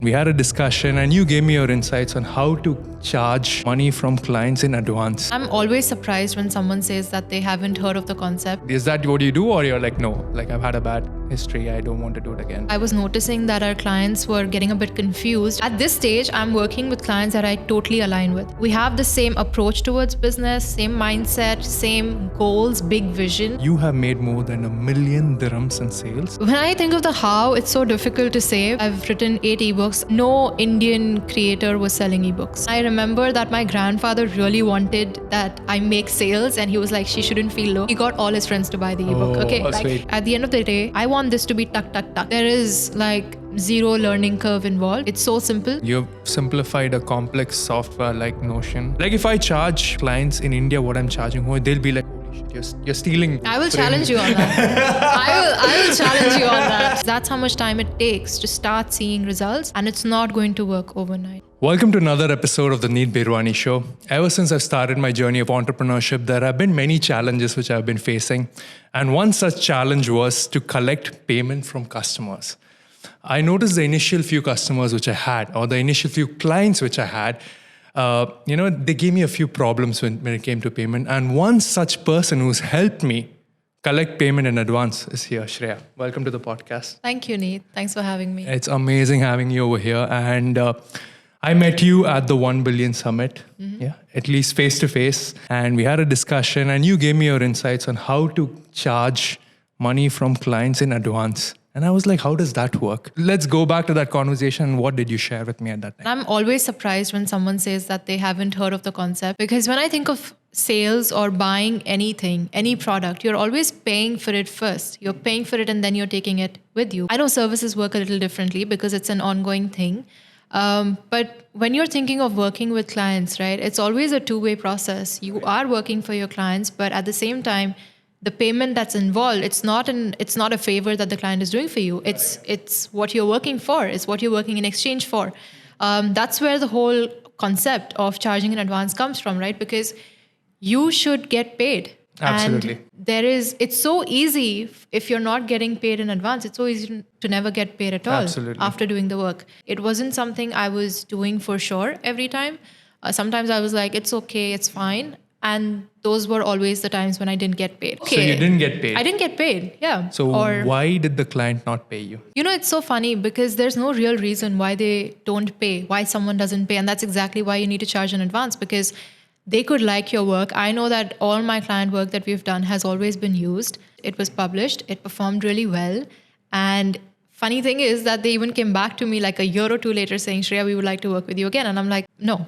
We had a discussion and you gave me your insights on how to charge money from clients in advance. I'm always surprised when someone says that they haven't heard of the concept. Is that what you do, or you're like, no, like I've had a bad history, I don't want to do it again? I was noticing that our clients were getting a bit confused. At this stage, I'm working with clients that I totally align with. We have the same approach towards business, same mindset, same goals, big vision. You have made more than 1 million dirhams in sales. When I think of the how, it's so difficult to say. I've written 8 ebooks. No Indian creator was selling ebooks. I remember that my grandfather really wanted that I make sales, and he was like, she shouldn't feel low. He got all his friends to buy the ebook. Sweet. At the end of the day, I want this to be tuck, tuck, tuck. There is like zero learning curve involved. It's so simple. You've simplified a complex software like Notion. Like if I charge clients in India what I'm charging, they'll be like, holy shit, you're stealing. I will challenge you on that. I will challenge you on that. That's how much time it takes to start seeing results, and it's not going to work overnight. Welcome to another episode of the Neet Birwani Show. Ever since I've started my journey of entrepreneurship, there have been many challenges which I've been facing. And one such challenge was to collect payment from customers. I noticed the initial few customers which I had, or the initial few clients which I had, they gave me a few problems when it came to payment. And one such person who's helped me collect payment in advance is here, Shreya. Welcome to the podcast. Thank you, Neet. Thanks for having me. It's amazing having you over here. And I met you at the 1 Billion Summit, at least face to face. And we had a discussion and you gave me your insights on how to charge money from clients in advance. And I was like, how does that work? Let's go back to that conversation. What did you share with me at that time? I'm always surprised when someone says that they haven't heard of the concept, because when I think of sales or buying anything, any product, you're always paying for it first. You're paying for it and then you're taking it with you. I know services work a little differently because it's an ongoing thing. But when you're thinking of working with clients, right, it's always a two-way process. You are working for your clients, but at the same time, the payment that's involved, it's not a favor that the client is doing for you. It's what you're working for. It's what you're working in exchange for. That's where the whole concept of charging in advance comes from, right? Because you should get paid. Absolutely. And it's so easy if you're not getting paid in advance. It's so easy to never get paid at all. Absolutely. After doing the work. It wasn't something I was doing for sure every time. Sometimes I was like, it's okay, it's fine. And those were always the times when I didn't get paid. Okay. So you didn't get paid? I didn't get paid, yeah. So why did the client not pay you? You know, it's so funny because there's no real reason why they don't pay, why someone doesn't pay. And that's exactly why you need to charge in advance, because they could like your work. I know that all my client work that we've done has always been used. It was published. It performed really well. And funny thing is that they even came back to me like a year or two later saying, Shreya, we would like to work with you again. And I'm like, no.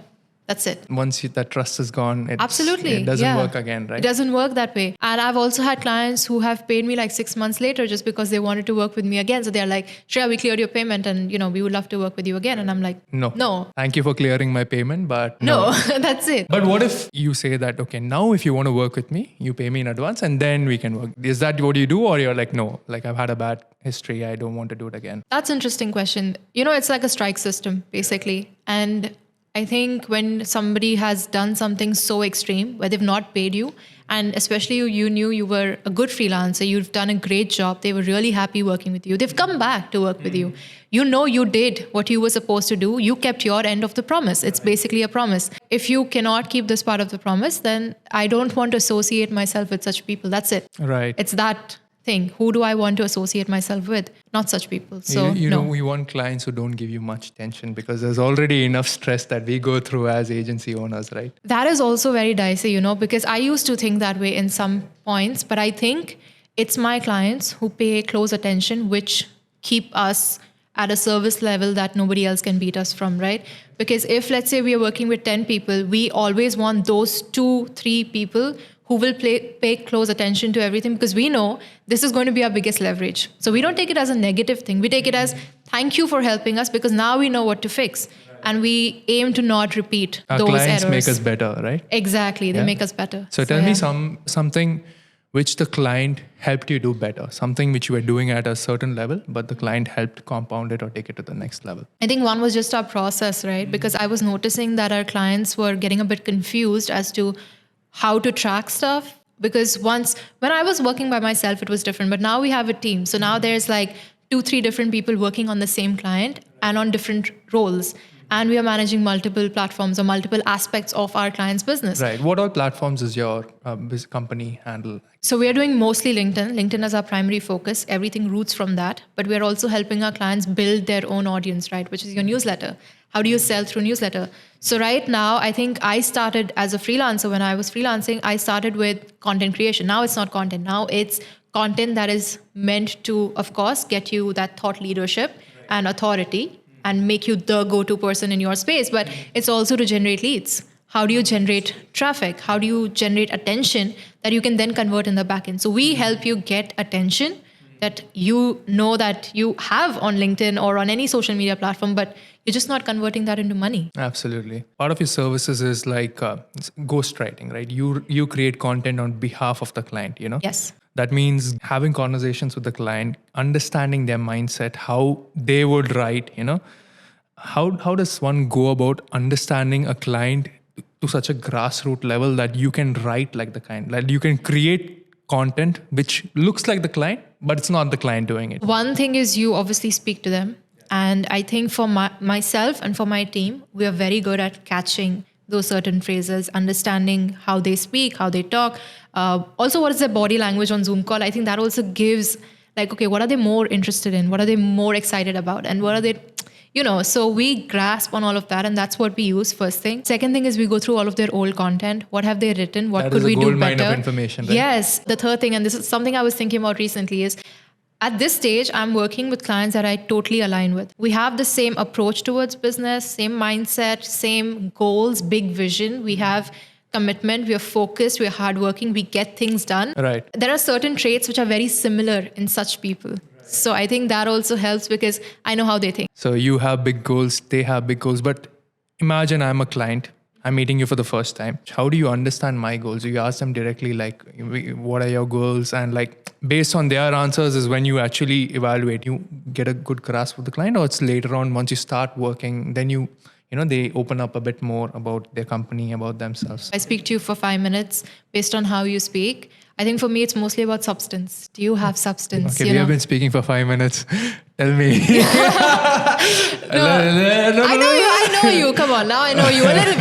That's it. Once that trust is gone, it doesn't work again, right? It doesn't work that way. And I've also had clients who have paid me like 6 months later just because they wanted to work with me again. So they're like, Shreya, we cleared your payment and, we would love to work with you again. And I'm like, no. Thank you for clearing my payment, but no. That's it. But what if you say that, okay, now if you want to work with me, you pay me in advance and then we can work. Is that what you do? Or you're like, no, like I've had a bad history, I don't want to do it again? That's an interesting question. It's like a strike system, basically. And I think when somebody has done something so extreme where they've not paid you, and especially you knew you were a good freelancer, you've done a great job, they were really happy working with you, they've come back to work with you. You did what you were supposed to do, you kept your end of the promise. It's basically a promise. If you cannot keep this part of the promise, then I don't want to associate myself with such people. That's it. Right. It's that thing. Who do I want to associate myself with? Not such people. So we want clients who don't give you much tension because there's already enough stress that we go through as agency owners, right? That is also very dicey, because I used to think that way in some points, but I think it's my clients who pay close attention, which keep us at a service level that nobody else can beat us from, right? Because if, let's say, we are working with 10 people, we always want those 2-3 people who will pay close attention to everything, because we know this is going to be our biggest leverage. So we don't take it as a negative thing. We take it as thank you for helping us, because now we know what to fix. And we aim to not repeat our those clients errors. Make us better, right? Exactly. They make us better. So tell me something which the client helped you do better, something which you were doing at a certain level, but the client helped compound it or take it to the next level. I think one was just our process, right? Because I was noticing that our clients were getting a bit confused as to how to track stuff. Because when I was working by myself, it was different. But now we have a team. So now there's like 2-3 different people working on the same client. and on different roles. And we are managing multiple platforms or multiple aspects of our client's business. Right. What all platforms is your company handle? So we are doing mostly LinkedIn. LinkedIn is our primary focus. Everything roots from that. But we are also helping our clients build their own audience, right? Which is your newsletter. How do you sell through newsletter? So right now, I think I started as a freelancer. When I was freelancing, I started with content creation. Now it's not content. Now it's content that is meant to, of course, get you that thought leadership and authority and make you the go-to person in your space. But it's also to generate leads. How do you generate traffic? How do you generate attention that you can then convert in the backend? So we help you get attention that you know that you have on LinkedIn or on any social media platform, but you're just not converting that into money. Absolutely. Part of your services is like ghostwriting, right? You create content on behalf of the client, you know? Yes. That means having conversations with the client, understanding their mindset, how they would write, you know? How does one go about understanding a client to such a grassroots level that you can write like the client, that you can create content which looks like the client, but it's not the client doing it? One thing is you obviously speak to them. And I think for myself and for my team, we are very good at catching those certain phrases, understanding how they speak, how they talk. Also, what is their body language on Zoom call? I think that also gives like, okay, what are they more interested in? What are they more excited about? And what are they, so we grasp on all of that. And that's what we use first thing. Second thing is we go through all of their old content. What have they written? What could we do better? That is a gold mine of information, right? Yes. The third thing, and this is something I was thinking about recently, is at this stage, I'm working with clients that I totally align with. We have the same approach towards business, same mindset, same goals, big vision. We have commitment, we are focused, we are hardworking, we get things done. Right. There are certain traits which are very similar in such people. So I think that also helps because I know how they think. So you have big goals, they have big goals, but imagine I'm a client. I'm meeting you for the first time. How do you understand my goals? Do you ask them directly, like, what are your goals? And like, based on their answers is when you actually evaluate, you get a good grasp of the client, or it's later on once you start working, then they open up a bit more about their company, about themselves. I speak to you for 5 minutes based on how you speak. I think for me, it's mostly about substance. Do you have substance? Okay, we have been speaking for 5 minutes. Tell me. No, I know you. Come on, now I know you a little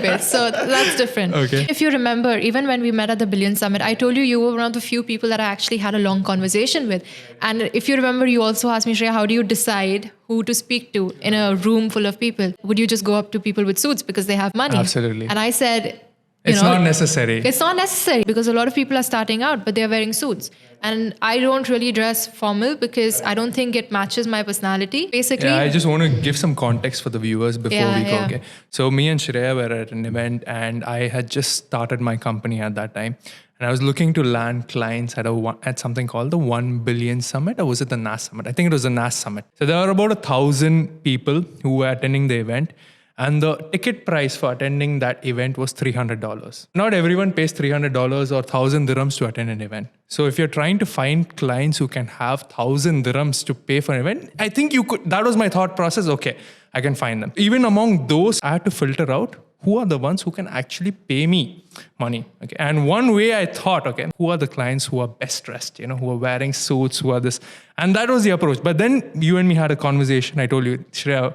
bit. So that's different. Okay. If you remember, even when we met at the Billion Summit, I told you were one of the few people that I actually had a long conversation with. And if you remember, you also asked me, Shreya, how do you decide who to speak to in a room full of people? Would you just go up to people with suits because they have money? Absolutely. And I said, it's not necessary. It's not necessary because a lot of people are starting out, but they're wearing suits. And I don't really dress formal because I don't think it matches my personality. Basically, I just want to give some context for the viewers before we go. Yeah. Okay. So me and Shreya were at an event and I had just started my company at that time. And I was looking to land clients at something called the 1 Billion Summit, or was it the NAS Summit? I think it was the NAS Summit. So there were about 1,000 people who were attending the event. And the ticket price for attending that event was $300. Not everyone pays $300 or 1,000 dirhams to attend an event. So if you're trying to find clients who can have 1,000 dirhams to pay for an event, I think you could. That was my thought process. Okay, I can find them. Even among those, I had to filter out who are the ones who can actually pay me money. Okay. And one way I thought, okay, who are the clients who are best dressed, who are wearing suits, who are this. And that was the approach. But then you and me had a conversation. I told you, Shreya,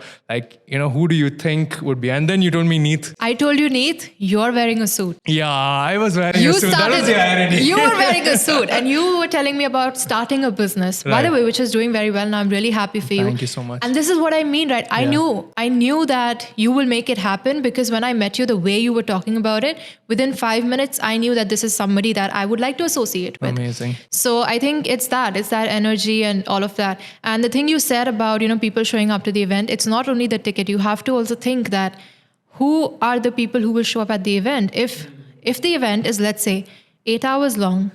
who do you think would be? And then you told me Neet. I told you, Neet, you're wearing a suit. Yeah, I was wearing a suit. That was the irony. You were wearing a suit and you were telling me about starting a business, by the way, which is doing very well. And I'm really happy for you. Thank you so much. And this is what I mean, right? I knew that you will make it happen because when I met you, the way you were talking about it, within 5 minutes, I knew that this is somebody that I would like to associate with. Amazing. So I think it's that energy and all of that. And the thing you said about, people showing up to the event, it's not only the ticket. You have to also think that who are the people who will show up at the event? If the event is, let's say, 8 hours long,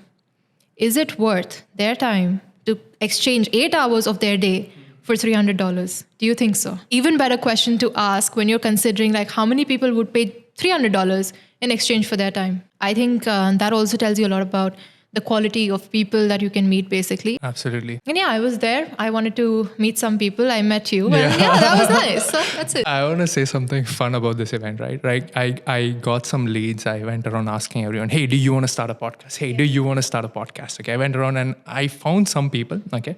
is it worth their time to exchange 8 hours of their day for $300? Do you think so? Even better question to ask when you're considering like how many people would pay $300 in exchange for their time. I think that also tells you a lot about the quality of people that you can meet, basically. Absolutely. And I was there. I wanted to meet some people. I met you. And that was nice. So that's it. I want to say something fun about this event, right? I got some leads. I went around asking everyone, hey, do you want to start a podcast? Hey, do you want to start a podcast? Okay, I went around and I found some people, okay,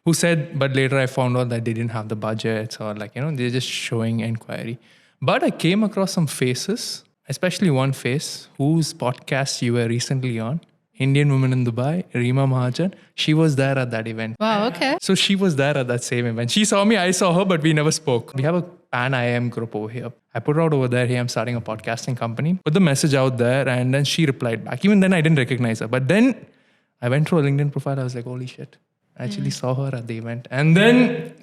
who said, but later I found out that they didn't have the budgets or like, they're just showing inquiry. But I came across some faces, especially one face whose podcast you were recently on, Indian woman in Dubai, Reema Mahajan. She was there at that event. Wow, okay. So she was there at that same event. She saw me, I saw her, but we never spoke. We have a Pan IM group over here. I put it out over there, hey, I'm starting a podcasting company. Put the message out there and then she replied back. Even then I didn't recognize her. But then I went through her LinkedIn profile. I was like, holy shit. I actually saw her at the event. And then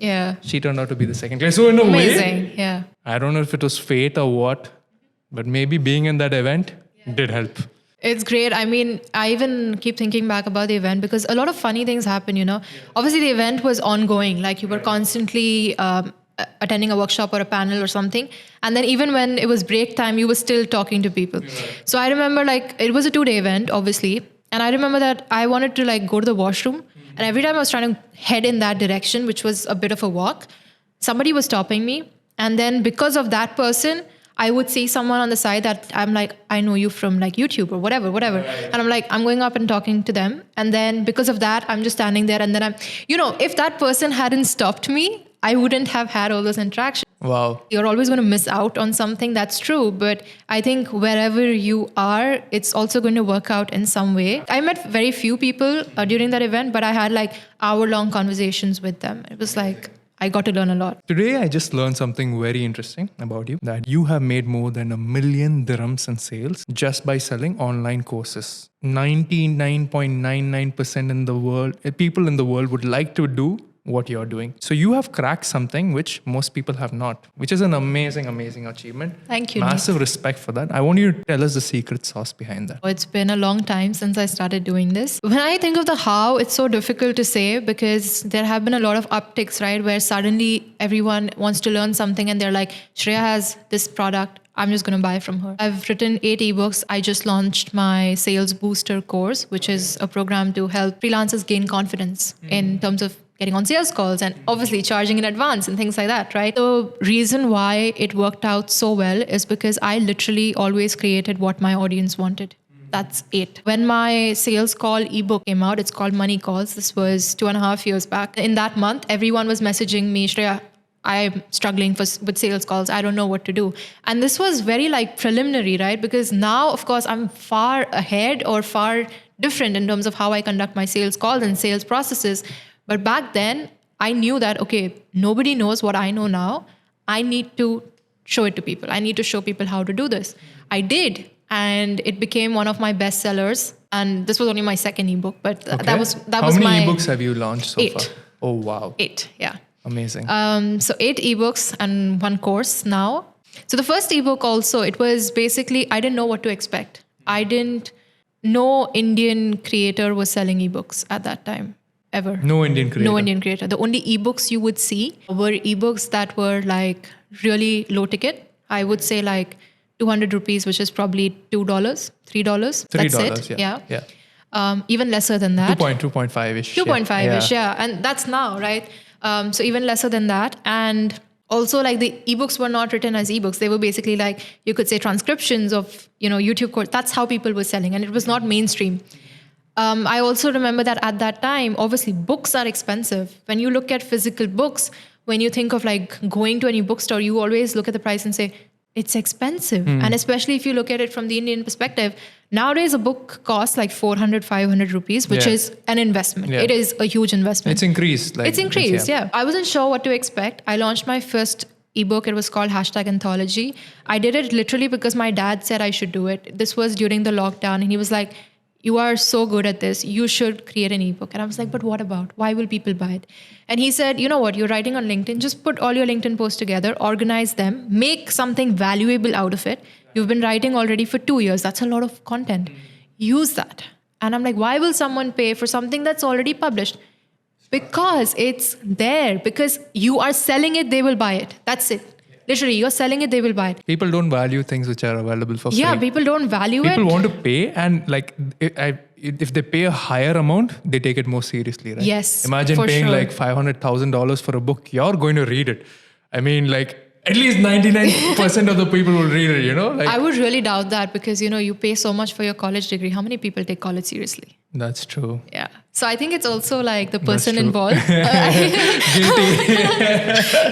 she turned out to be the second guy. So in a way, I don't know if it was fate or what, but maybe being in that event did help. It's great. I mean, I even keep thinking back about the event because a lot of funny things happen, Obviously, the event was ongoing. Like you were constantly attending a workshop or a panel or something. And then even when it was break time, you were still talking to people. So I remember it was a 2-day event, obviously. And I remember that I wanted to go to the washroom. And every time I was trying to head in that direction, which was a bit of a walk, somebody was stopping me. And then because of that person, I would see someone on the side that I'm like, I know you from YouTube or whatever. And I'm like, I'm going up and talking to them. And then because of that, I'm just standing there. And then I'm, if that person hadn't stopped me, I wouldn't have had all those interactions. Wow. You're always going to miss out on something, that's true. But I think wherever you are, it's also going to work out in some way. I met very few people during that event, but I had hour-long conversations with them. It was I got to learn a lot. Today, I just learned something very interesting about you, that you have made more than 1 million dirhams in sales just by selling online courses. 99.99% in the world, people in the world would like to do what you're doing. So you have cracked something which most people have not, which is an amazing, amazing achievement. Thank you, Massive Neet. Respect for that. I want you to tell us the secret sauce behind that. It's been a long time since I started doing this. When I think of the how, it's so difficult to say because there have been a lot of upticks, right? Where suddenly everyone wants to learn something and they're like, Shreya has this product, I'm just going to buy from her. I've written 8 ebooks. I just launched my Sales Booster course, which is a program to help freelancers gain confidence in terms of getting on sales calls and obviously charging in advance and things like that, right? The reason why it worked out so well is because I literally always created what my audience wanted. That's it. When my sales call ebook came out, it's called Money Calls. This was 2.5 years back. In that month, everyone was messaging me, Shreya, I'm struggling with sales calls. I don't know what to do. And this was very preliminary, right? Because now, of course, I'm far ahead or far different in terms of how I conduct my sales calls and sales processes. But back then, I knew that, okay, nobody knows what I know now. I need to show it to people. I need to show people how to do this. I did. And it became one of my best sellers. And this was only my second ebook. But that was my... How many ebooks have you launched so 8. far? Oh, wow. 8, yeah. Amazing. So 8 ebooks and 1 course now. So the first ebook also, it was basically, I didn't know what to expect. I didn't know Indian creator was selling ebooks at that time. Ever. No Indian creator. No Indian creator. The only ebooks you would see were ebooks that were really low ticket. I would say 200 rupees, which is probably $2, $3. That's it. Yeah. Even lesser than that. 2.5-ish. 2.5-ish, yeah. And that's now, right? So even lesser than that. And also the ebooks were not written as ebooks. They were basically you could say transcriptions of, YouTube course. That's how people were selling. And it was not mainstream. I also remember that at that time, obviously books are expensive. When you look at physical books, when you think of going to any bookstore, you always look at the price and say, it's expensive. And especially if you look at it from the Indian perspective, nowadays a book costs 400, 500 rupees, which is an investment. Yeah. It is a huge investment. It's increased. It's increased, yeah. I wasn't sure what to expect. I launched my first ebook. It was called #Anthology. I did it literally because my dad said I should do it. This was during the lockdown. And he was like, you are so good at this. You should create an ebook. And I was like, but what about? Why will people buy it? And he said, you know what? You're writing on LinkedIn. Just put all your LinkedIn posts together, organize them, make something valuable out of it. You've been writing already for 2 years. That's a lot of content. Use that. And I'm like, why will someone pay for something that's already published? Because it's there. Because you are selling it, they will buy it. That's it. Literally, you're selling it, they will buy it. People don't value things which are available for free. Yeah, people don't value it. People want to pay, and if they pay a higher amount, they take it more seriously, right? Yes, Imagine for paying sure. $500,000 for a book. You're going to read it. I mean, at least 99% of the people will read it, like I would really doubt that because, you pay so much for your college degree. How many people take college seriously? that's true. Yeah. So I think it's also like the person true. involved. Guilty.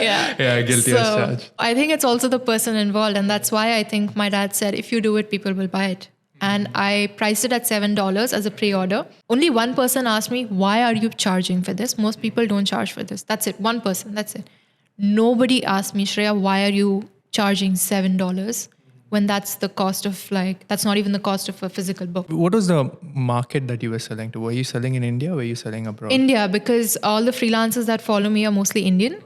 Yeah. Yeah, guilty as charged. I think it's also the person involved. And that's why I think my dad said, if you do it, people will buy it. And I priced it at $7 as a pre-order. Only one person asked me, why are you charging for this? Most people don't charge for this. That's it. One person. That's it. Nobody asked me, Shreya, why are you charging $7 when that's the cost of that's not even the cost of a physical book. What was the market that you were selling to? Were you selling in India or were you selling abroad? India, because all the freelancers that follow me are mostly Indian.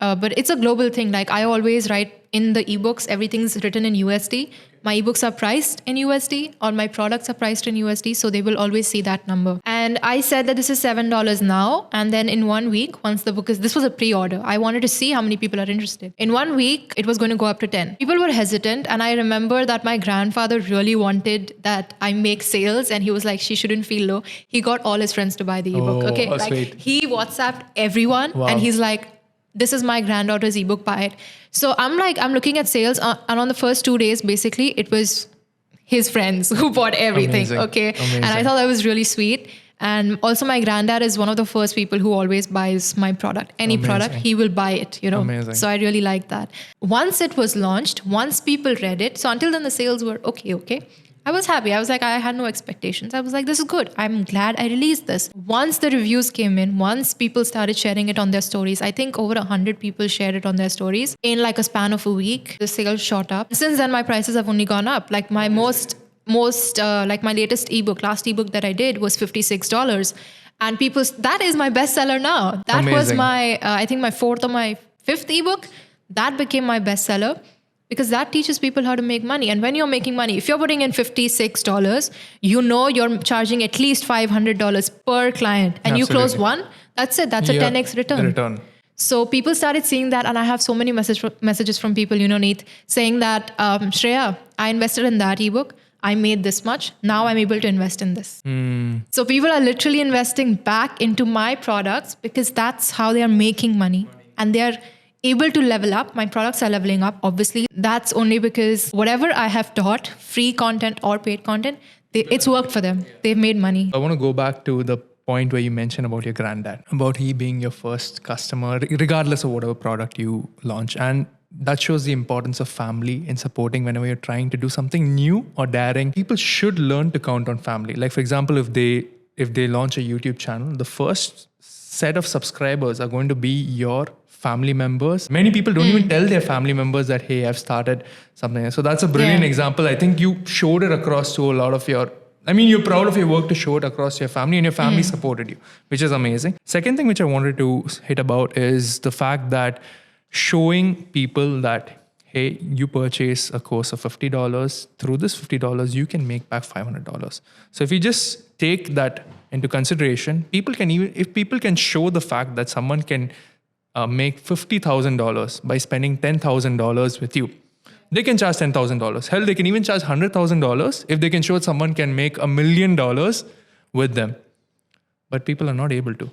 But it's a global thing. Like I always write in the ebooks, everything's written in USD. My ebooks are priced in USD or my products are priced in USD. So they will always see that number. And I said that this is $7 now. And then in 1 week, once the book this was a pre-order. I wanted to see how many people are interested. In 1 week, it was going to go up to 10. People were hesitant. And I remember that my grandfather really wanted that I make sales. And he was like, she shouldn't feel low. He got all his friends to buy the ebook. Okay. Oh, sweet. He WhatsApped everyone. Wow. And he's like, this is my granddaughter's ebook, buy it. So I'm looking at sales and on the first 2 days, basically it was his friends who bought everything. Amazing. Okay. Amazing. And I thought that was really sweet. And also my granddad is one of the first people who always buys my product. Any product, he will buy it, Amazing. So I really like that. Once it was launched, once people read it, so until then the sales were okay. I was happy. I was like, I had no expectations. I was like, this is good. I'm glad I released this. Once the reviews came in, once people started sharing it on their stories, I think over 100 people shared it on their stories. In like a span of a week, the sales shot up. Since then, my prices have only gone up. Like my most like my latest last ebook that I did was $56. And that is my bestseller now. That Amazing. was my, I think my fourth or my fifth ebook. That became my bestseller. Because that teaches people how to make money. And when you're making money, if you're putting in $56, you're charging at least $500 per client. And you close one, that's it. That's a 10x return. So people started seeing that. And I have so many messages from people, Neet, saying that, Shreya, I invested in that ebook. I made this much. Now I'm able to invest in this. So people are literally investing back into my products because that's how they are making money. And they are able to level up. My products are leveling up. Obviously, that's only because whatever I have taught, free content or paid content, it's worked for them. They've made money. I want to go back to the point where you mentioned about your granddad, about he being your first customer, regardless of whatever product you launch. And that shows the importance of family in supporting whenever you're trying to do something new or daring. People should learn to count on family. Like, for example, if they launch a YouTube channel, the first set of subscribers are going to be your family members. Many people don't even tell their family members that, hey, I've started something. So that's a brilliant example. I think you showed it across to a lot of you're proud of your work to show it across your family, and your family supported you, which is amazing. Second thing which I wanted to hit about is the fact that showing people that, hey, you purchase a course of $50, through this $50, you can make back $500. So if you just take that into consideration, if people can show the fact that someone can make $50,000 by spending $10,000 with you, they can charge $10,000. Hell, they can even charge $100,000 if they can show someone can make $1 million with them. But people are not able to.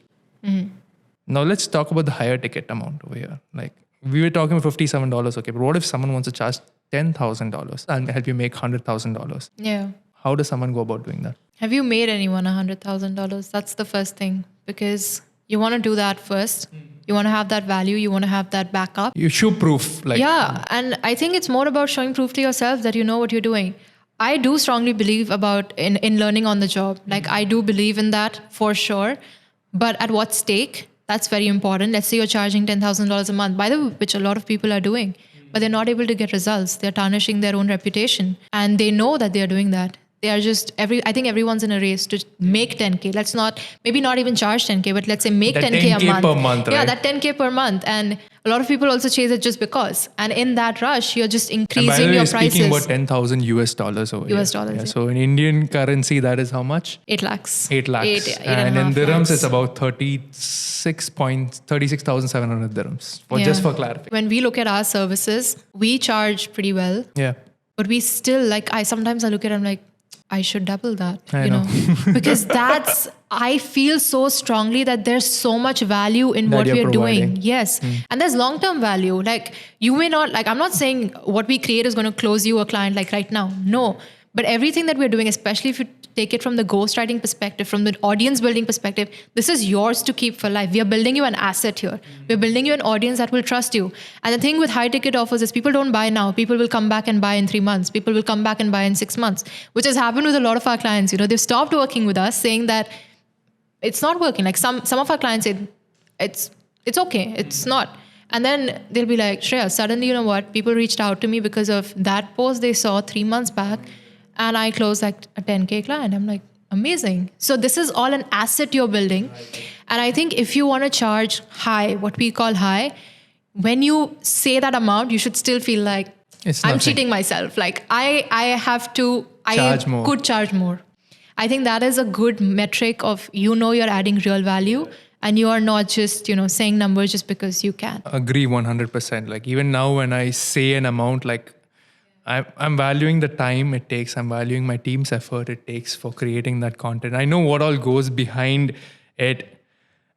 Now let's talk about the higher ticket amount over here. Like we were talking about $57, okay, but what if someone wants to charge $10,000 and help you make $100,000? Yeah. How does someone go about doing that? Have you made anyone $100,000? That's the first thing, because you want to do that first. You want to have that value. You want to have that backup. You show proof. Yeah. And I think it's more about showing proof to yourself that you know what you're doing. I do strongly believe in learning on the job. Like I do believe in that for sure. But at what stake? That's very important. Let's say you're charging $10,000 a month, by the way, which a lot of people are doing, but they're not able to get results. They're tarnishing their own reputation, and they know that they're doing that. They are just I think everyone's in a race to make 10K. Let's maybe not even charge 10K, but let's say make that 10K a month. Per month, right? Yeah, that 10K per month. And a lot of people also chase it just because. And in that rush, you're just increasing your prices. Speaking about $10,000 US over US here. dollars. Yeah. So in Indian currency, that is how much? 8 lakhs. 8 lakhs. And in dirhams, lakhs. it's about 36,700 dirhams. Just for clarity. When we look at our services, we charge pretty well. Yeah. But we still, sometimes I look at it, I'm like, I should double that, I know. because I feel so strongly that there's so much value in That what you're we are providing. doing. Yes. And there's long-term value. Like you may not, like, I'm not saying what we create is going to close you a client like right now. No. But everything that we're doing, especially if you take it from the ghostwriting perspective, from the audience building perspective, this is yours to keep for life. We are building you an asset here. We're building you an audience that will trust you. And the thing with high ticket offers is people don't buy now. People will come back and buy in 3 months. People will come back and buy in 6 months, which has happened with a lot of our clients. They've stopped working with us saying that it's not working. Like some of our clients say, it's okay. It's not. And then they'll be like, Shreya, suddenly, you know what? People reached out to me because of that post they saw 3 months back. And I closed like a 10K client. I'm like, amazing. So this is all an asset you're building. And I think if you want to charge high, what we call high, when you say that amount, you should still feel like I'm cheating myself. Like I could charge more. I think that is a good metric of, you're adding real value and you are not just, saying numbers just because you can. Agree 100%. Like even now when I say an amount, like I'm valuing the time it takes. I'm valuing my team's effort it takes for creating that content. I know what all goes behind it.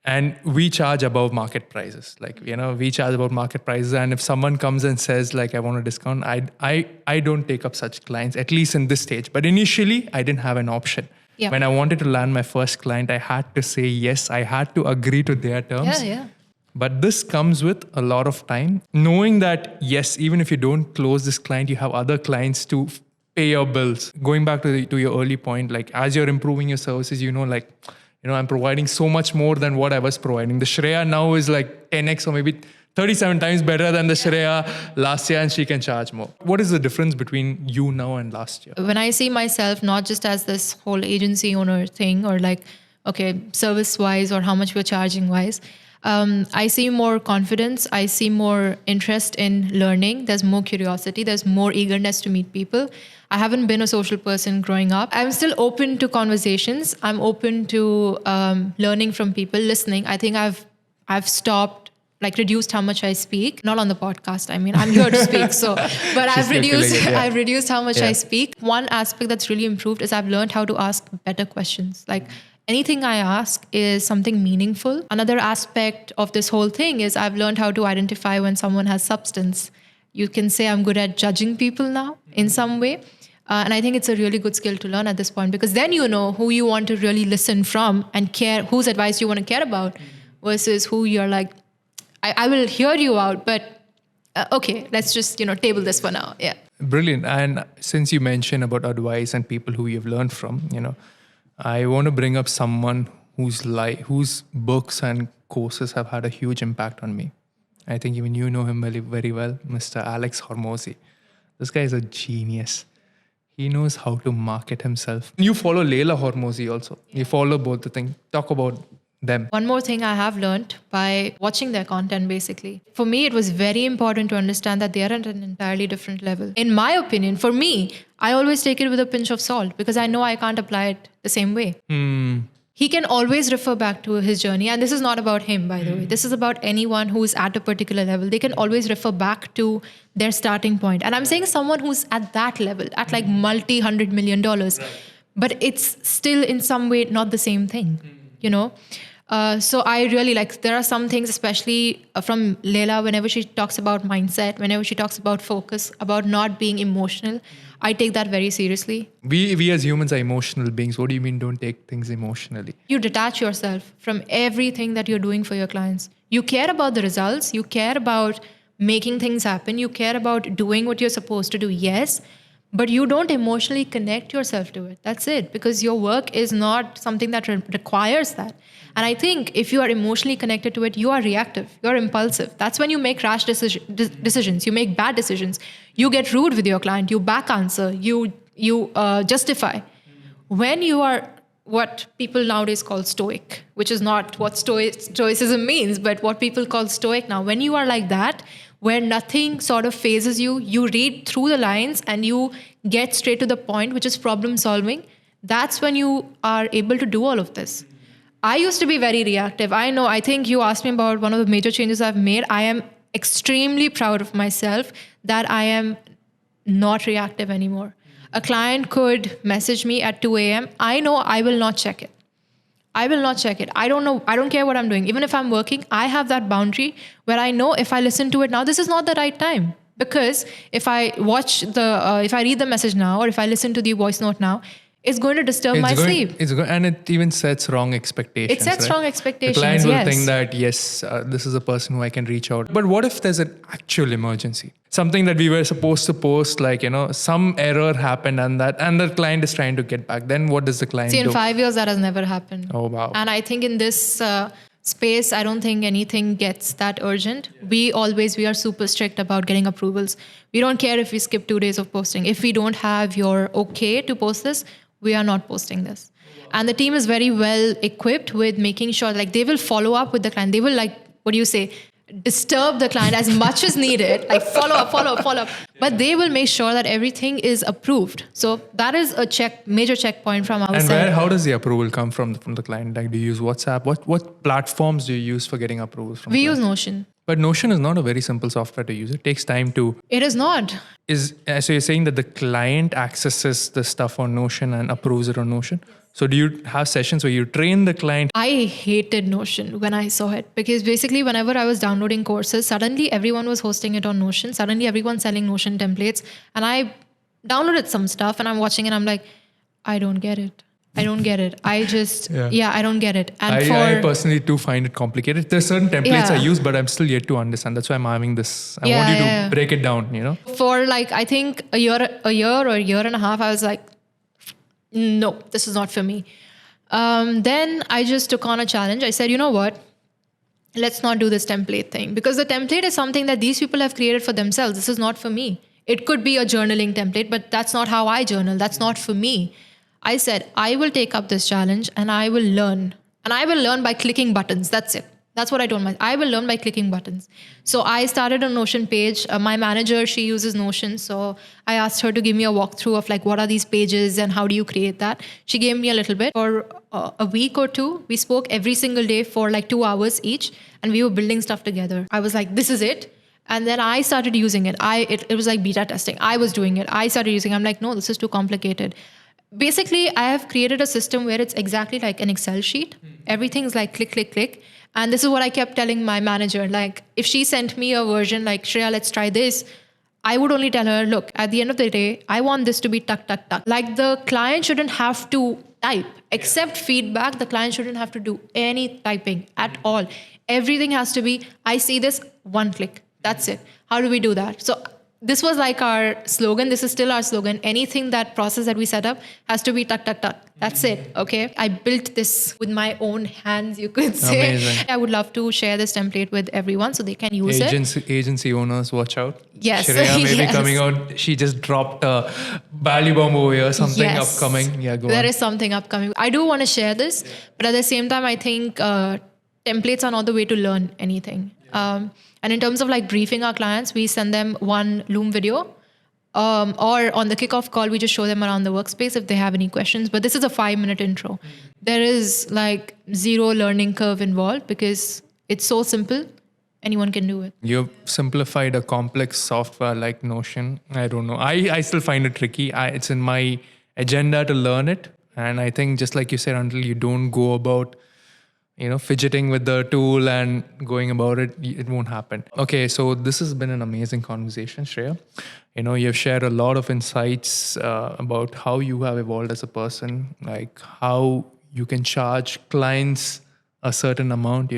And we charge above market prices. Like, we charge above market prices. And if someone comes and says like, I want a discount, I don't take up such clients, at least in this stage. But initially I didn't have an option. Yeah. When I wanted to land my first client, I had to say yes. I had to agree to their terms. Yeah. But this comes with a lot of time. Knowing that, yes, even if you don't close this client, you have other clients to pay your bills. Going back to your early point, like as you're improving your services, I'm providing so much more than what I was providing. The Shreya now is like 10x or maybe 37 times better than the Shreya last year, and she can charge more. What is the difference between you now and last year? When I see myself not just as this whole agency owner thing or like, okay, service-wise or how much we're charging-wise, I see more confidence. I see more interest in learning. There's more curiosity. There's more eagerness to meet people. I haven't been a social person growing up. I'm still open to conversations. I'm open to learning from people, listening. I think I've stopped, like reduced how much I speak. Not on the podcast. I mean, I'm here to speak. But I've reduced how much I speak. One aspect that's really improved is I've learned how to ask better questions. Like, anything I ask is something meaningful. Another aspect of this whole thing is I've learned how to identify when someone has substance. You can say I'm good at judging people now in some way. And I think it's a really good skill to learn at this point, because then you know who you want to really listen from and care, whose advice you want to care about, versus who you're like, I will hear you out, but okay, let's just, table this for now. Yeah. Brilliant. And since you mentioned about advice and people who you've learned from, I want to bring up someone whose books and courses have had a huge impact on me. I think even you know him very, very well, Mr. Alex Hormozi. This guy is a genius. He knows how to market himself. You follow Leila Hormozi also. You follow both the things. Talk about them. One more thing I have learned by watching their content, basically. For me, it was very important to understand that they are at an entirely different level. In my opinion, for me, I always take it with a pinch of salt because I know I can't apply it the same way. He can always refer back to his journey. And this is not about him, by the way. This is about anyone who's at a particular level. They can always refer back to their starting point. And I'm saying someone who's at that level, at like multi-$100 million. But it's still in some way not the same thing, So I really there are some things, especially from Leila, whenever she talks about mindset, whenever she talks about focus, about not being emotional, I take that very seriously. We as humans are emotional beings. What do you mean don't take things emotionally? You detach yourself from everything that you're doing for your clients. You care about the results. You care about making things happen. You care about doing what you're supposed to do. Yes. But you don't emotionally connect yourself to it. That's it. Because your work is not something that requires that. And I think if you are emotionally connected to it, you are reactive. You're impulsive. That's when you make rash decisions. You make bad decisions. You get rude with your client. You back answer. You justify. When you are what people nowadays call stoic, which is not what stoicism means, but what people call stoic now. When you are like that, where nothing sort of phases you, you read through the lines and you get straight to the point, which is problem solving, that's when you are able to do all of this. I used to be very reactive. I think you asked me about one of the major changes I've made. I am extremely proud of myself that I am not reactive anymore. A client could message me at 2 a.m. I know I will not check it. I will not check it. I don't know. I don't care what I'm doing. Even if I'm working, I have that boundary where I know if I listen to it now, this is not the right time. Because if I if I read the message now, or if I listen to the voice note now, it's going to disturb my sleep. And it even sets wrong expectations. It sets wrong expectations. The client will yes. think that, yes, this is a person who I can reach out. But what if there's an actual emergency? Something that we were supposed to post, like, some error happened and the client is trying to get back. Then what does the client do? See, in 5 years, that has never happened. Oh, wow. And I think in this space, I don't think anything gets that urgent. We are super strict about getting approvals. We don't care if we skip 2 days of posting. If we don't have your okay to post this, we are not posting this. And the team is very well equipped with making sure, like, they will follow up with the client. They will, like, disturb the client as much as needed, like follow up. But they will make sure that everything is approved. So that is a major checkpoint from our side. And how does the approval come from the client? Like, do you use WhatsApp? What platforms do you use for getting approvals from We clients? use Notion. But Notion is not a very simple software to use. It takes time to... It is not. So you're saying that the client accesses the stuff on Notion and approves it on Notion? So do you have sessions where you train the client? I hated Notion when I saw it, because basically whenever I was downloading courses, suddenly everyone was hosting it on Notion. Suddenly everyone's selling Notion templates. And I downloaded some stuff and I'm watching it. I'm like, I don't get it. I don't get it. I don't get it. And I personally too find it complicated. There's certain templates I use, but I'm still yet to understand. That's why I'm having this. I want you to break it down, For like, I think a year or a year and a half, I was like, no, this is not for me. Then I just took on a challenge. I said, you know what? Let's not do this template thing, because the template is something that these people have created for themselves. This is not for me. It could be a journaling template, but that's not how I journal. That's not for me. I said, I will take up this challenge and I will learn. And I will learn by clicking buttons. That's it. That's what I told myself. I will learn by clicking buttons. So I started a Notion page. My manager, she uses Notion. So I asked her to give me a walkthrough of like, what are these pages and how do you create that? She gave me a little bit. For a week or two, we spoke every single day for like 2 hours each. And we were building stuff together. I was like, this is it. And then I started using it. It was like beta testing. I was doing it. I started using it. I'm like, no, this is too complicated. Basically, I have created a system where it's exactly like an Excel sheet. Everything's like click, click, click. And this is what I kept telling my manager. Like, if she sent me a version like, Shreya, let's try this, I would only tell her, look, at the end of the day, I want this to be tuck, tuck, tuck. Like, the client shouldn't have to type. Except feedback, the client shouldn't have to do any typing at all. Everything has to be, I see this, one click. That's it. How do we do that? So this was like our slogan. This is still our slogan. Anything that process that we set up has to be tuck, tuck, tuck. That's it. Okay. I built this with my own hands, you could say. Amazing. I would love to share this template with everyone so they can use it. Agency owners, watch out. Yes. Shreya may be coming out. She just dropped a value bomb over here. Something upcoming. Yeah, go on. There is something upcoming. I do want to share this, but at the same time, I think templates are not the way to learn anything. And in terms of like briefing our clients, we send them one Loom video, or on the kickoff call, we just show them around the workspace if they have any questions. But this is a 5-minute intro. There is like zero learning curve involved because it's so simple. Anyone can do it. You've simplified a complex software like Notion. I don't know. I still find it tricky. It's in my agenda to learn it. And I think just like you said, until you don't go about fidgeting with the tool and going about it, it won't happen. Okay, so this has been an amazing conversation, Shreya. You've shared a lot of insights about how you have evolved as a person, like how you can charge clients a certain amount,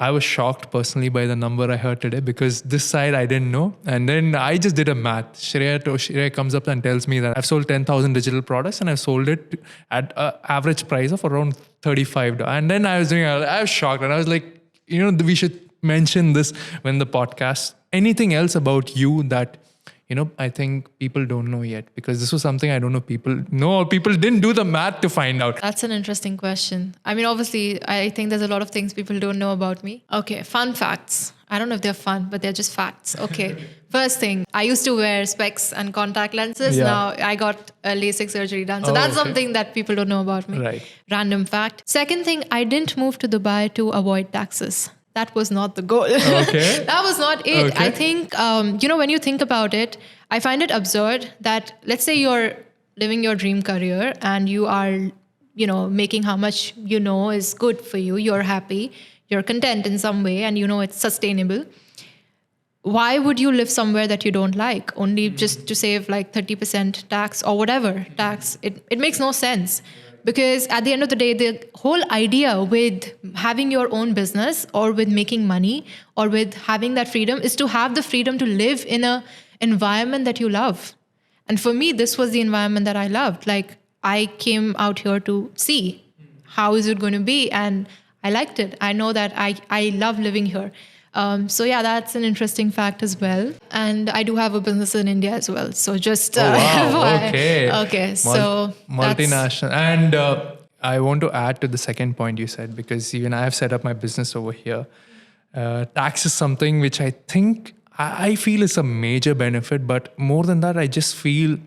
I was shocked personally by the number I heard today because this side I didn't know. And then I just did a math. Shreya comes up and tells me that I've sold 10,000 digital products and I've sold it at an average price of around $35. And then I was shocked and I was like, we should mention this when the podcast. Anything else about you that, I think people don't know yet? Because this was something I don't know people didn't do the math to find out. That's an interesting question. I mean, obviously, I think there's a lot of things people don't know about me. Okay, fun facts. I don't know if they're fun, but they're just facts. Okay, first thing, I used to wear specs and contact lenses. Yeah. Now I got a LASIK surgery done. So that's something that people don't know about me. Right. Random fact. Second thing, I didn't move to Dubai to avoid taxes. That was not the goal. Okay. That was not it. Okay. I think, when you think about it, I find it absurd that, let's say you're living your dream career and you are, making how much is good for you. You're happy, you're content in some way, and it's sustainable. Why would you live somewhere that you don't like only just to save like 30% tax or whatever tax? It makes no sense. Because at the end of the day, the whole idea with having your own business or with making money or with having that freedom is to have the freedom to live in a environment that you love. And for me, this was the environment that I loved. Like, I came out here to see how is it going to be, and I liked it. I know that I love living here. So yeah, that's an interesting fact as well. And I do have a business in India as well. So just wow. okay. So multinational. And I want to add to the second point you said, because even I have set up my business over here. Tax is something which I think I feel is a major benefit, but more than that, I just feel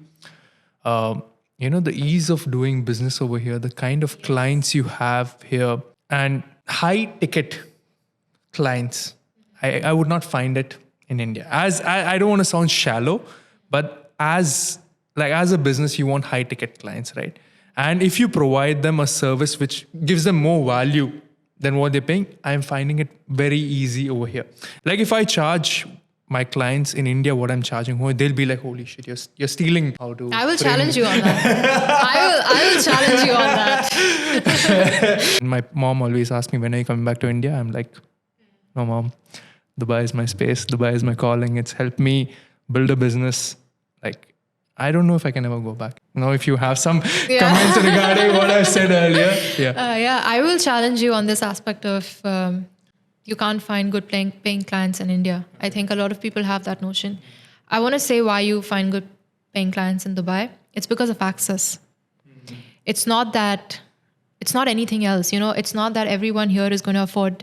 the ease of doing business over here, the kind of clients you have here, and high ticket clients. I would not find it in India. As I don't want to sound shallow, but as a business, you want high ticket clients, right? And if you provide them a service which gives them more value than what they're paying, I'm finding it very easy over here. Like, if I charge my clients in India what I'm charging here, they'll be like, holy shit, you're stealing how to. I will challenge you on that. I will challenge you on that. My mom always asks me, when are you coming back to India? I'm like, no, mom. Dubai is my space. Dubai is my calling. It's helped me build a business. Like, I don't know if I can ever go back. If you have some comments regarding what I said earlier. Yeah. I will challenge you on this aspect of you can't find good paying clients in India. I think a lot of people have that notion. I want to say why you find good paying clients in Dubai. It's because of access. Mm-hmm. It's not anything else. It's not that everyone here is going to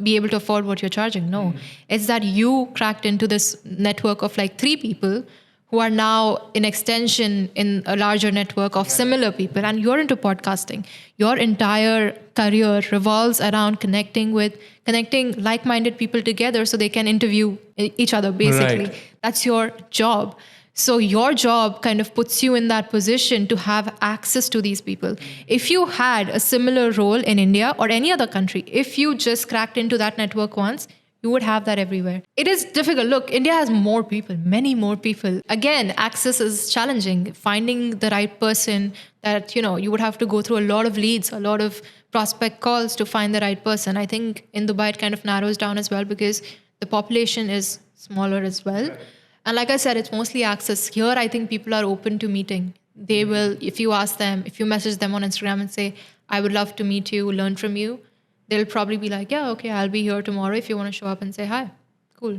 be able to afford what you're charging. No, it's that you cracked into this network of like 3 people who are now an extension in a larger network of similar people, and you're into podcasting. Your entire career revolves around connecting like-minded people together so they can interview each other, basically. Right. That's your job. So your job kind of puts you in that position to have access to these people. If you had a similar role in India or any other country, if you just cracked into that network once, you would have that everywhere. It is difficult. Look, India has more people, many more people. Again, access is challenging. Finding the right person that, you would have to go through a lot of leads, a lot of prospect calls to find the right person. I think in Dubai, it kind of narrows down as well because the population is smaller as well. Right. And like I said, it's mostly access. Here, I think people are open to meeting. They will, if you message them on Instagram and say, I would love to meet you, learn from you, they'll probably be like, yeah, okay, I'll be here tomorrow if you want to show up and say hi. Cool.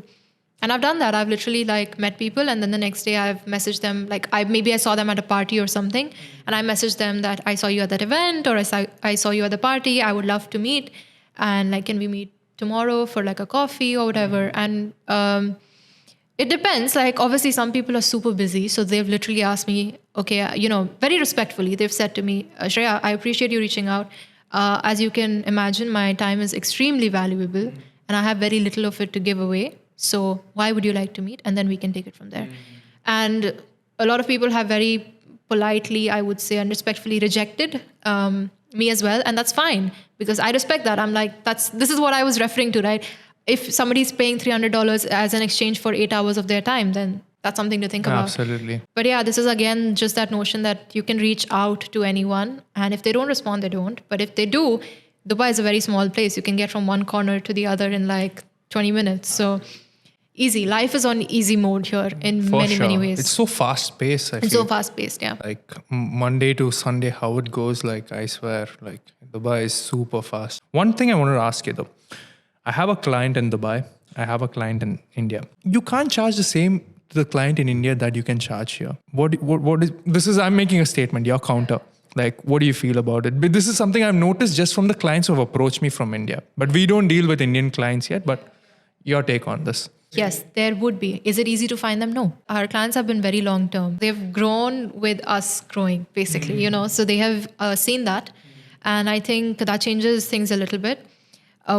And I've done that. I've literally met people, and then the next day I've messaged them, maybe I saw them at a party or something, and I messaged them that I saw you at that event, or I saw you at the party, I would love to meet, and can we meet tomorrow for a coffee or whatever. And it depends. Obviously some people are super busy, so they've literally asked me, okay, very respectfully, they've said to me, Shreya, I appreciate you reaching out. As you can imagine, my time is extremely valuable and I have very little of it to give away. So why would you like to meet? And then we can take it from there. And a lot of people have very politely, I would say, and respectfully rejected me as well. And that's fine because I respect that. I'm like, this is what I was referring to, right? If somebody's paying $300 as an exchange for 8 hours of their time, then that's something to think about. Absolutely. But yeah, this is again just that notion that you can reach out to anyone. And if they don't respond, they don't. But if they do, Dubai is a very small place. You can get from one corner to the other in 20 minutes. So easy. Life is on easy mode here in many ways. It's so fast paced. It's so fast paced, yeah. Monday to Sunday, how it goes, I swear, Dubai is super fast. One thing I wanted to ask you though, I have a client in Dubai. I have a client in India. You can't charge the same to the client in India that you can charge here. What is this? I'm making a statement. Your counter. What do you feel about it? But this is something I've noticed just from the clients who have approached me from India. But we don't deal with Indian clients yet. But your take on this? Yes, there would be. Is it easy to find them? No. Our clients have been very long term. They've grown with us growing, basically. So they have seen that, and I think that changes things a little bit.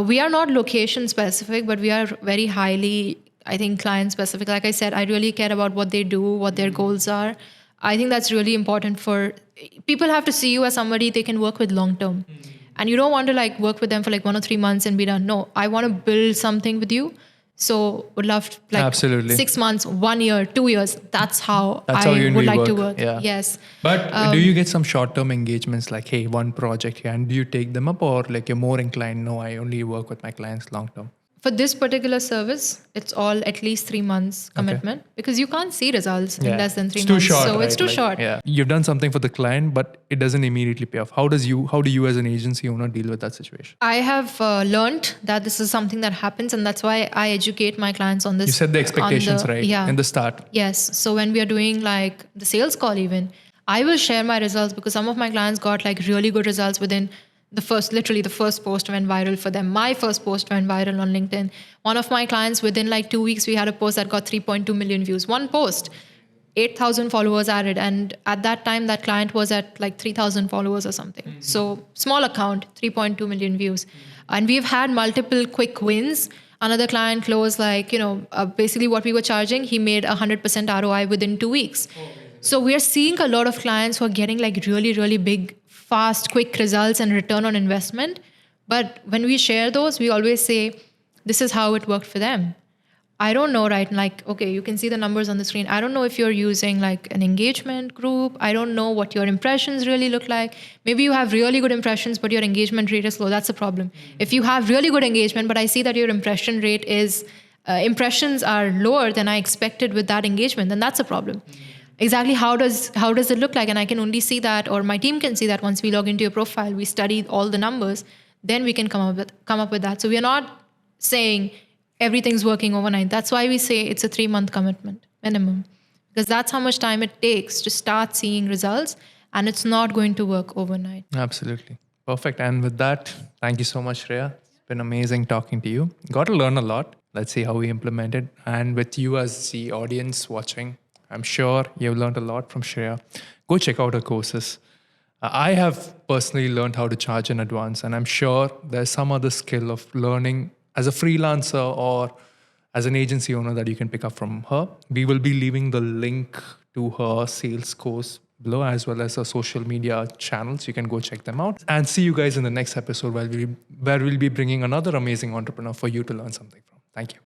We are not location specific, but we are very highly I think client specific. Like I said, I really care about what they do, what their goals are. I think that's really important for people have to see you as somebody they can work with long term. And you don't want to like work with them for like 1 or 3 months and be done. No, I want to build something with you. So would love to, like Absolutely. 6 months, 1 year, 2 years. That's how That's how you I and would we like to work. work. Yeah. Yes. But do you get some short-term engagements like, hey, one project here, and do you take them up, or like you're more inclined, no, I only work with my clients long-term? For this particular service, it's all at least 3 months commitment because you can't see results in less than 3 It's too months. short, So it's right? too Like, short. Yeah. You've done something for the client, but it doesn't immediately pay off. How do you as an agency owner deal with that situation? I have learned that this is something that happens, and that's why I educate my clients on this. You set the expectations right Yeah. in the start. Yes. So when we are doing like the sales call, even I will share my results because some of my clients got like really good results within literally the first post went viral for them. My first post went viral on LinkedIn. One of my clients, within like 2 weeks, we had a post that got 3.2 million views. One post, 8,000 followers added. And at that time, that client was at like 3,000 followers or something. So small account, 3.2 million views. And we've had multiple quick wins. Another client closed like, basically what we were charging, he made 100% ROI within 2 weeks. So we are seeing a lot of clients who are getting like really, really big, fast, quick results and return on investment. But when we share those, we always say, this is how it worked for them. I don't know, right? Like, okay, you can see the numbers on the screen. I don't know if you're using like an engagement group. I don't know what your impressions really look like. Maybe you have really good impressions, but your engagement rate is low. That's a problem. If you have really good engagement, but I see that your impression rate is, impressions are lower than I expected with that engagement, then that's a problem. Exactly how does it look like? And I can only see that, or my team can see that once we log into your profile, we study all the numbers, then we can come up with that. So we are not saying everything's working overnight. That's why we say it's a 3-month commitment minimum, because that's how much time it takes to start seeing results, and it's not going to work overnight. Absolutely. Perfect. And with that, thank you so much, Shreya. It's been amazing talking to you. Got to learn a lot. Let's see how we implement it. And with you as the audience watching, I'm sure you've learned a lot from Shreya. Go check out her courses. I have personally learned how to charge in advance, and I'm sure there's some other skill of learning as a freelancer or as an agency owner that you can pick up from her. We will be leaving the link to her sales course below, as well as her social media channels. You can go check them out. And see you guys in the next episode where we'll be bringing another amazing entrepreneur for you to learn something from. Thank you.